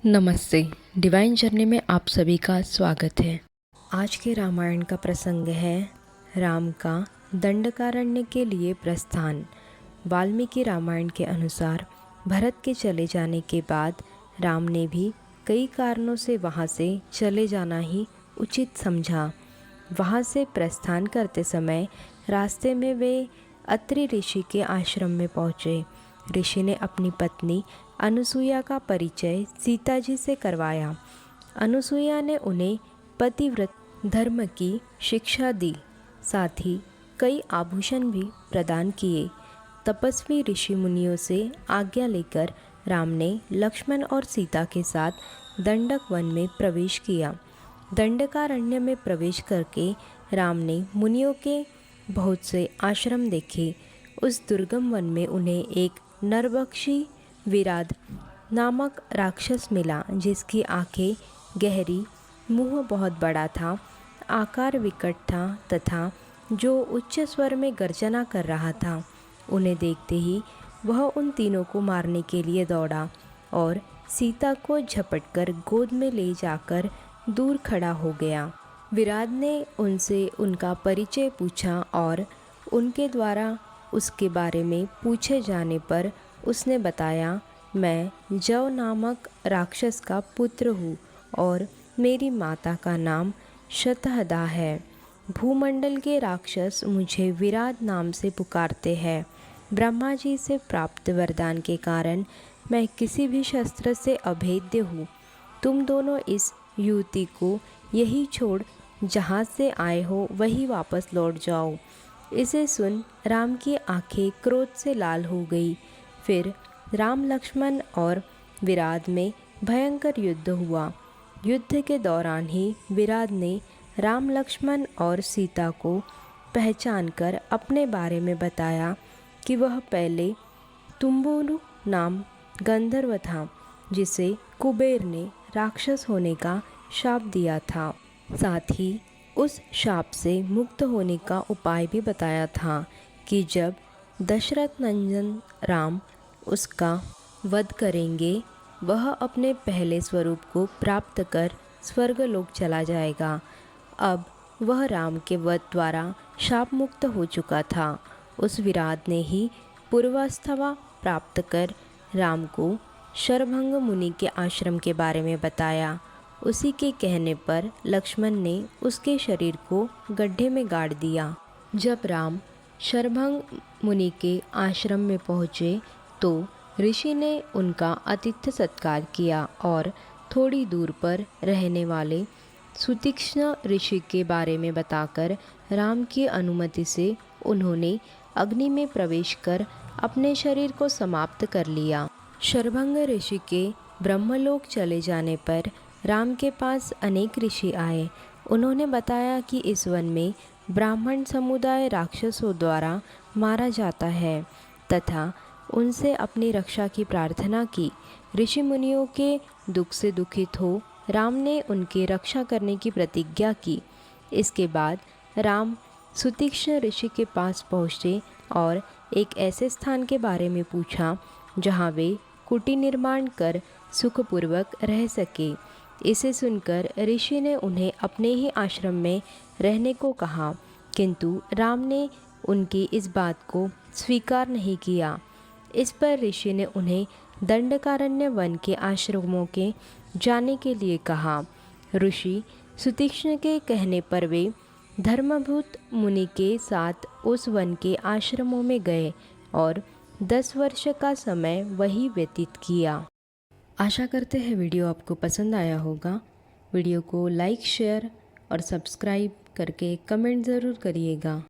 नमस्ते। Divine journey में आप सभी का स्वागत है। आज के रामायण का प्रसंग है राम का दंडकारण्य के लिए प्रस्थान। वाल्मीकि रामायण के अनुसार भरत के चले जाने के बाद राम ने भी कई कारणों से वहाँ से चले जाना ही उचित समझा। वहाँ से प्रस्थान करते समय रास्ते में वे अत्रि ऋषि के आश्रम में पहुँचे। ऋषि ने अपनी पत्नी अनुसुईया का परिचय सीता जी से करवाया। अनुसुईया ने उन्हें पतिव्रत धर्म की शिक्षा दी, साथ ही कई आभूषण भी प्रदान किए। तपस्वी ऋषि मुनियों से आज्ञा लेकर राम ने लक्ष्मण और सीता के साथ दंडक वन में प्रवेश किया। दंडकारण्य में प्रवेश करके राम ने मुनियों के बहुत से आश्रम देखे। उस दुर्गम वन में उन्हें एक नरभक्षी विराध नामक राक्षस मिला, जिसकी आंखें गहरी, मुंह बहुत बड़ा था, आकार विकट था तथा जो उच्च स्वर में गर्जना कर रहा था। उन्हें देखते ही वह उन तीनों को मारने के लिए दौड़ा और सीता को झपटकर गोद में ले जाकर दूर खड़ा हो गया। विराध ने उनसे उनका परिचय पूछा और उनके द्वारा उसके बारे में पूछे जाने पर उसने बताया, मैं जव नामक राक्षस का पुत्र हूँ और मेरी माता का नाम शतहदा है। भूमंडल के राक्षस मुझे विराट नाम से पुकारते हैं। ब्रह्मा जी से प्राप्त वरदान के कारण मैं किसी भी शस्त्र से अभेद्य हूँ। तुम दोनों इस युवती को यही छोड़ जहाँ से आए हो वही वापस लौट जाओ। इसे सुन राम की आंखें क्रोध से लाल हो गई। फिर राम, लक्ष्मण और विराध में भयंकर युद्ध हुआ। युद्ध के दौरान ही विराध ने राम, लक्ष्मण और सीता को पहचानकर अपने बारे में बताया कि वह पहले तुम्बुरु नाम गंधर्व था, जिसे कुबेर ने राक्षस होने का शाप दिया था। साथ ही उस शाप से मुक्त होने का उपाय भी बताया था कि जब दशरथ नंदन राम उसका वध करेंगे, वह अपने पहले स्वरूप को प्राप्त कर स्वर्गलोक चला जाएगा। अब वह राम के वध द्वारा शाप मुक्त हो चुका था। उस विराट ने ही पूर्वावस्था प्राप्त कर राम को शरभंग मुनि के आश्रम के बारे में बताया। उसी के कहने पर लक्ष्मण ने उसके शरीर को गड्ढे में गाड़ दिया। जब राम शरभंग मुनि के आश्रम में पहुँचे तो ऋषि ने उनका आतिथ्य सत्कार किया और थोड़ी दूर पर रहने वाले सुतीक्ष्ण ऋषि के बारे में बताकर राम की अनुमति से उन्होंने अग्नि में प्रवेश कर अपने शरीर को समाप्त कर लिया। शरभंग ऋषि के ब्रह्मलोक चले जाने पर राम के पास अनेक ऋषि आए। उन्होंने बताया कि इस वन में ब्राह्मण समुदाय राक्षसों द्वारा मारा जाता है तथा उनसे अपनी रक्षा की प्रार्थना की। ऋषि मुनियों के दुख से दुखित हो राम ने उनकी रक्षा करने की प्रतिज्ञा की। इसके बाद राम सुतीक्ष्ण ऋषि के पास पहुँचे और एक ऐसे स्थान के बारे में पूछा जहाँ वे कुटीर निर्माण कर सुखपूर्वक रह सके। इसे सुनकर ऋषि ने उन्हें अपने ही आश्रम में रहने को कहा, किंतु राम ने उनकी इस बात को स्वीकार नहीं किया। इस पर ऋषि ने उन्हें दंडकारण्य वन के आश्रमों के जाने के लिए कहा। ऋषि सुतीक्ष्ण के कहने पर वे धर्मभूत मुनि के साथ उस वन के आश्रमों में गए और 10 वर्ष का समय वही व्यतीत किया। आशा करते हैं वीडियो आपको पसंद आया होगा। वीडियो को लाइक, शेयर और सब्सक्राइब करके कमेंट ज़रूर करिएगा।